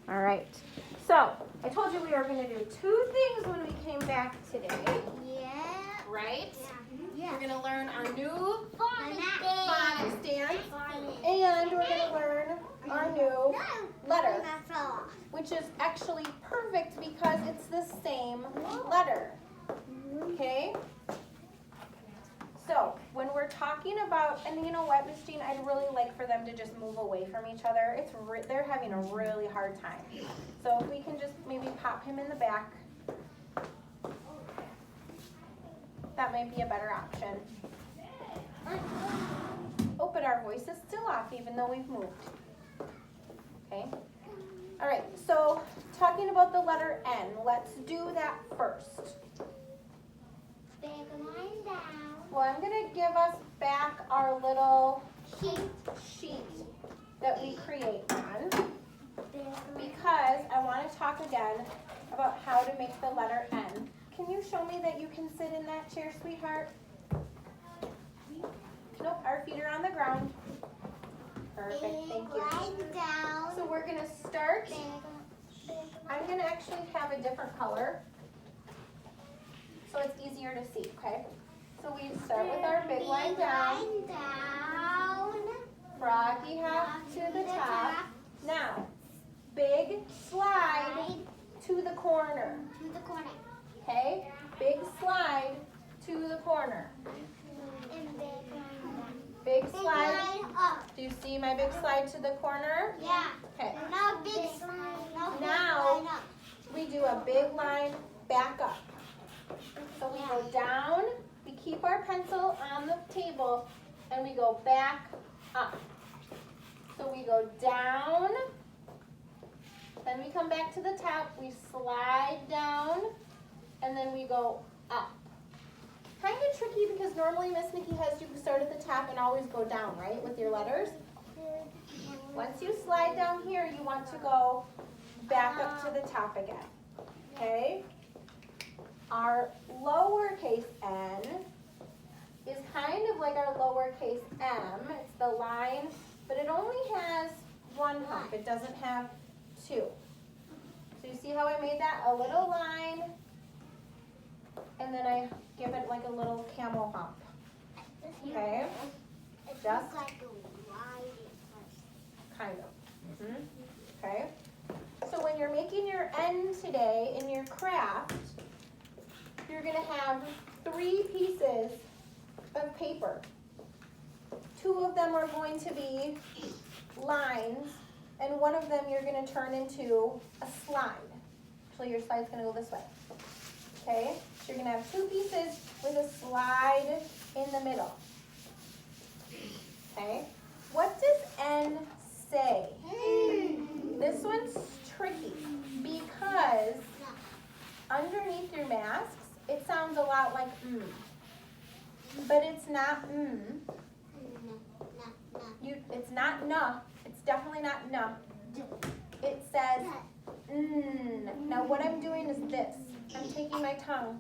All right. So I told you we were going to do two things when we came back today. Yeah. Right? Yeah. We're going to learn our new Phonics dance, and we're going to learn our new letter, which is actually perfect because it's the same letter. Okay? So when we're talking about, and you know what, Miss Jean, I'd really like for them to just move away from each other. They're having a really hard time. So if we can just maybe pop him in the back, that might be a better option. Oh, but our voice is still off even though we've moved. Okay. All right, so talking about the letter N, let's do that first. Big line down. Well, I'm going to give us back our little sheet that we create on because I want to talk again about how to make the letter N. Can you show me that you can sit in that chair, sweetheart? Nope, our feet are on the ground. Perfect, thank you. Line down. So we're going to start. I'm going to actually have a different color so it's easier to see, okay? So we start with our big line down. Froggy hop to the top. Now, big slide to the corner. To the corner. Okay? Big slide to the corner. And big line down. Big Big slide. line up. Do you see my big slide to the corner? Yeah. Okay. Now big slide. Now- Line up. We do a big line back up. So we go down, we keep our pencil on the table, and we go back up. So we go down, then we come back to the top, we slide down, and then we go up. Kind of tricky because normally Miss Nikki has you start at the top and always go down, right, with your letters? Once you slide down here, you want to go back up to the top again, okay? Our lowercase n is kind of like our lowercase m. It's the line, but it only has one hump. It doesn't have two. So you see how I made that? A little line, and then I give it like a little camel hump. Okay? Just kind of. Okay? So when you're making your N today in your craft, you're going to have 3 pieces of paper. 2 of them are going to be lines, and 1 of them you're going to turn into a slide. So your slide's going to go this way. Okay? So you're going to have 2 pieces with a slide in the middle. Okay? What does N say? This one's tricky because underneath your masks, it sounds a lot like but it's not it's not nah. It's definitely not nah. It says Now what I'm doing is this. I'm taking my tongue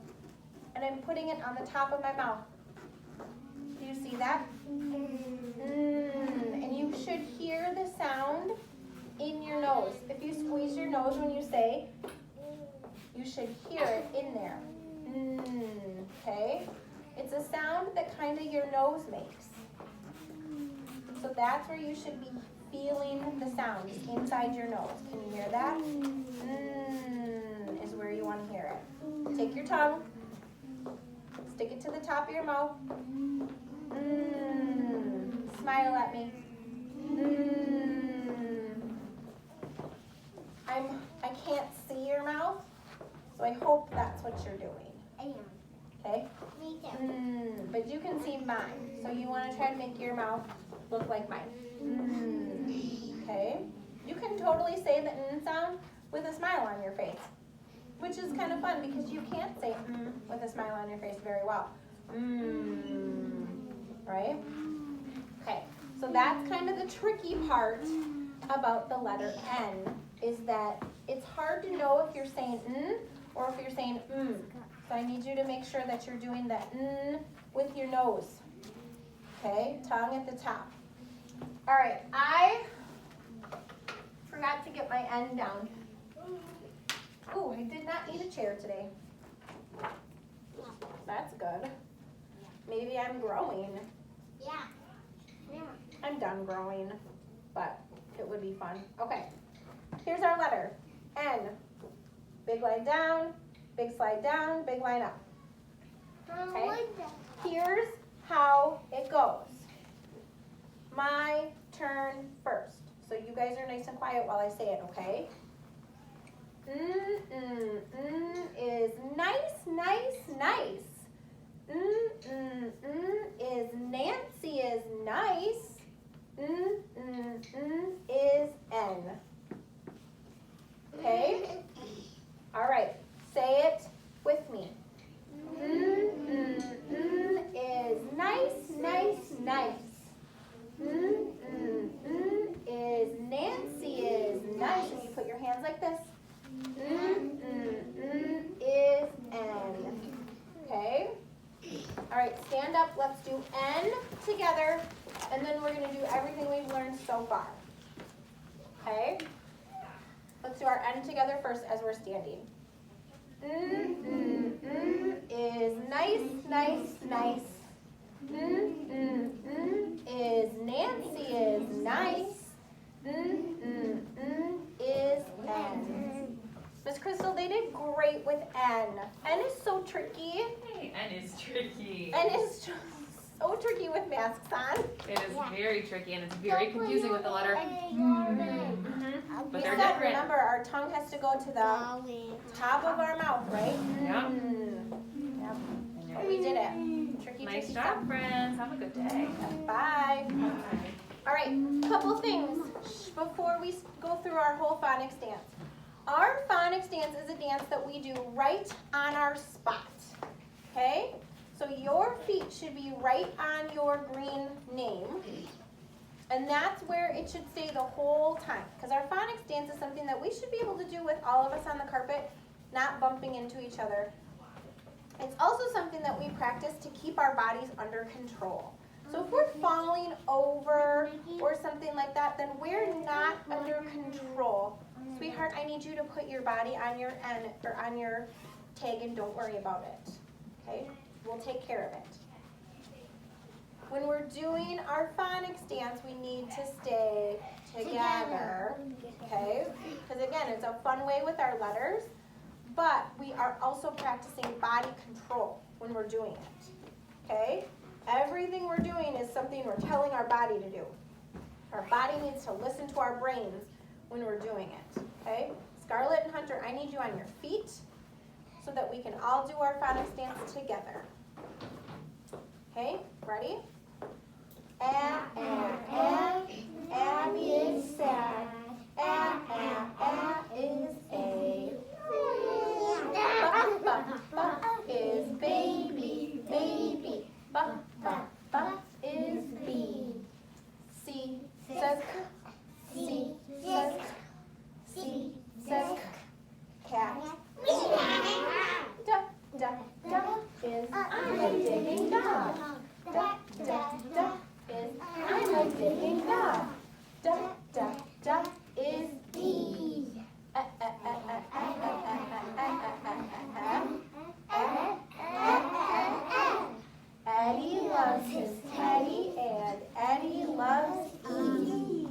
and I'm putting it on the top of my mouth. Do you see that? And you should hear the sound in your nose. If you squeeze your nose when you say, you should hear it in there. Okay? It's a sound that kind of your nose makes. So that's where you should be feeling the sound, inside your nose. Can you hear that? Is where you want to hear it. Take your tongue, stick it to the top of your mouth. Smile at me. I can't see your mouth, so I hope that's what you're doing. I am. Okay? Me too. But you can see mine, so you want to try to make your mouth look like mine. Okay? You can totally say the sound with a smile on your face, which is kind of fun because you can't say with a smile on your face very well. Right? Okay, so that's kind of the tricky part about the letter N, is that it's hard to know if you're saying or if you're saying So I need you to make sure that you're doing the with your nose. Okay, tongue at the top. All right, for forgot to get my N down. Ooh, I did not need a chair today. That's good. Maybe I'm growing. Yeah. Yeah. I'm done growing, but it would be fun. Okay, here's our letter, N. Big line down, big slide down, big line up. Okay, here's how it goes. My turn first. So you guys are nice and quiet while I say it, okay? Is nice, nice, nice. Is Nancy is nice. Is N. Okay? All right, say it with me. Is nice, nice, nice. Is Nancy is nice. And you put your hands like this. Is N. Okay? All right, stand up. Let's do N together. And then we're going to do everything we've learned so far. Okay? Let's do our N together first as we're standing. Is nice, nice, nice. Is Nancy is nice. Is N. Miss Crystal, they did great with N. N is so tricky. Hey, N is tricky. N is so tricky with masks on. It is very tricky and it's very confusing with the letter. But We they're said, different. remember, our tongue has to go to the top of our mouth, right? Yep. Yep. We did it. Tricky, Nice tricky job, stuff. friends. Have a good day. Bye. All right, couple things before we go through our whole phonics dance. Our phonics dance is a dance that we do right on our spot, okay? So your feet should be right on your green name, and that's where it should stay the whole time, because our phonics dance is something that we should be able to do with all of us on the carpet, not bumping into each other. It's also something that we practice to keep our bodies under control. So if we're falling over or something like that, then we're not under control. Sweetheart, I need you to put your body on your N or on your tag and don't worry about it. Okay? We'll take care of it. When we're doing our phonics dance, we need to stay together. Okay? Because again, it's a fun way with our letters, but we are also practicing body control when we're doing it. Okay? Everything we're doing is something we're telling our body to do. Our body needs to listen to our brains when we're doing it, okay? Scarlett and Hunter, I need you on your feet so that we can all do our phonics dance together. Okay, ready? Abby is sad. Is A. Is baby. Is B. C says C says C says cat. Da is I'm a digging dog. Da is I'm a digging dog. Da is D. Eddie loves his teddy and Eddie loves E.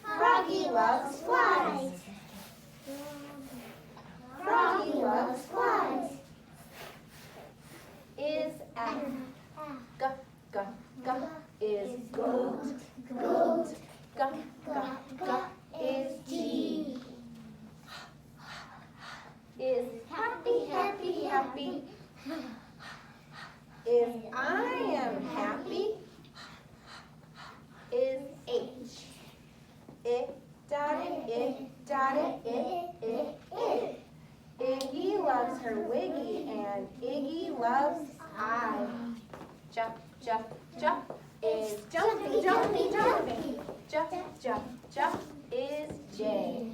Froggy loves flies. Froggy loves flies. Is F. G is goat. G is G. Is happy. Is I am happy. Is H. It. Iggy loves her wiggy and Iggy loves I. Jump is jumping. Jump is J.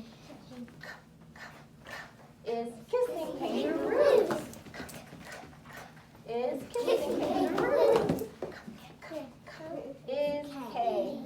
Is kissing kangaroos. Is kissing kangaroos. Is K.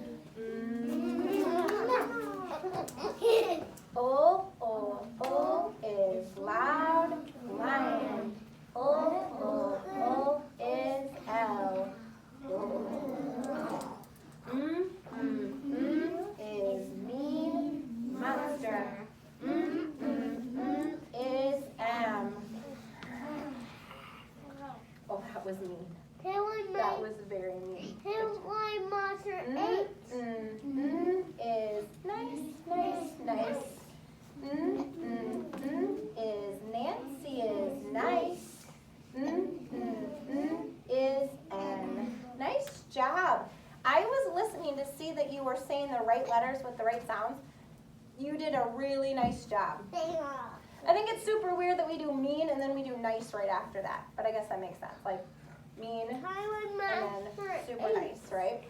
the right sounds. You did a really nice job. They I think it's super weird that we do mean and then we do nice right after that. But I guess that makes sense. Like mean and then super nice, right?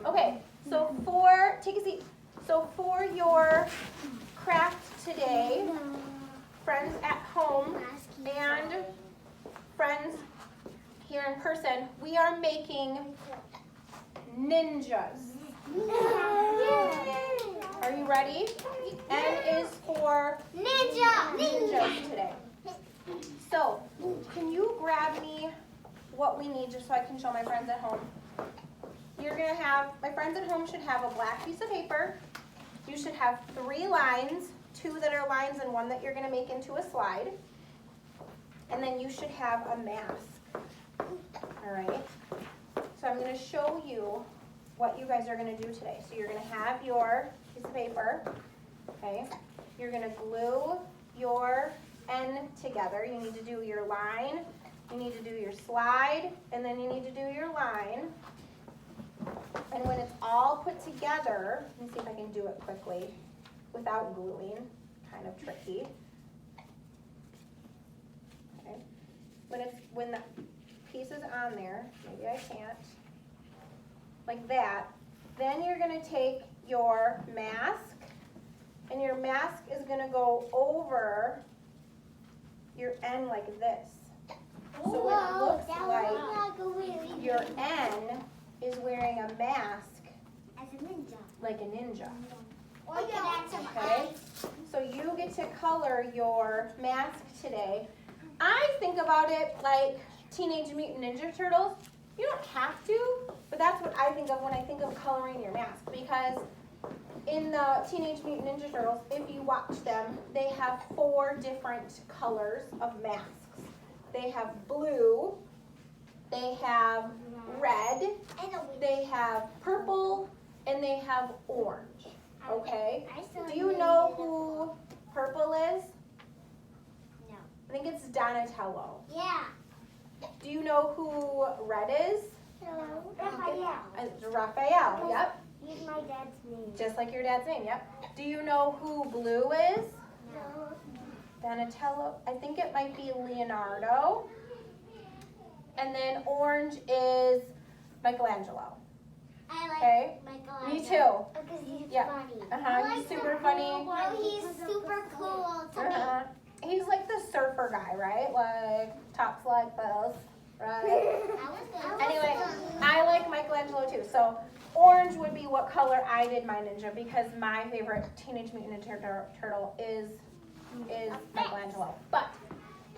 Okay, so take a seat. So for your craft today, friends at home and friends here in person, we are making ninjas. Are you ready? N is for ninjas today. So, can you grab me what we need just so I can show my friends at home? You're going to have, my friends at home should have a black piece of paper. You should have 3 lines, 2 that are lines and 1 that you're going to make into a slide. And then you should have a mask. All right? So I'm going to show you what you guys are going to do today. So you're going to have your piece of paper, okay? You're going to glue your N together. You need to do your line, you need to do your slide, and then you need to do your line. And when it's all put together, let me see if I can do it quickly without gluing, kind of tricky. Okay. When the piece is on there, maybe I can't, like that, then you're going to take your mask, and your mask is going to go over your N like this. So it looks like your N is wearing a mask like a ninja. Okay? So you get to color your mask today. I think about it like Teenage Mutant Ninja Turtles. You don't have to, but that's what I think of when I think of coloring your mask, because in the Teenage Mutant Ninja Turtles, if you watch them, they have 4 different colors of masks. They have blue, they have red, they have purple, and they have orange. Okay? Do you know who purple is? No. I think it's Donatello. Yeah. Do you know who red is? Raphael. It's Raphael, yep. He's my dad's name. Just like your dad's name, yep. Do you know who blue is? No. Donatello. I think it might be Leonardo. And then orange is Michelangelo. I like Okay? Michelangelo. Me too. Because he's Yeah. funny. He's super funny. No, he's super cool to me. He's like the surfer guy, right? Like tops like this, right? Anyway, I like Michelangelo too. So orange would be what color I did my ninja, because my favorite Teenage Mutant Ninja Turtle is Michelangelo. But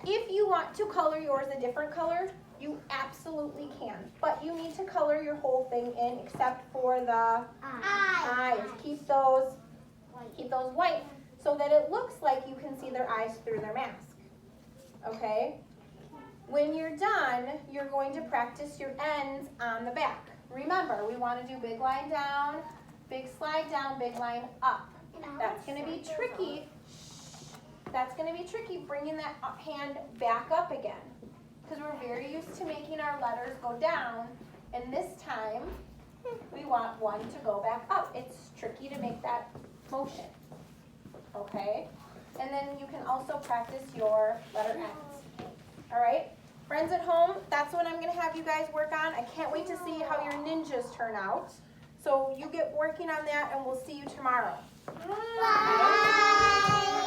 if you want to color yours a different color, you absolutely can. But you need to color your whole thing in except for the eyes. Keep those white so that it looks like you can see their eyes through their mask. Okay? When you're done, you're going to practice your ends on the back. Remember, we want to do big line down, big slide down, big line up. That's going to be tricky. That's going to be tricky bringing that hand back up again, because we're very used to making our letters go down, and this time we want one to go back up. It's tricky to make that motion. Okay? And then you can also practice your letter ends. All right? Friends at home, that's what I'm going to have you guys work on. I can't wait to see how your ninjas turn out. So you get working on that, and we'll see you tomorrow. Bye.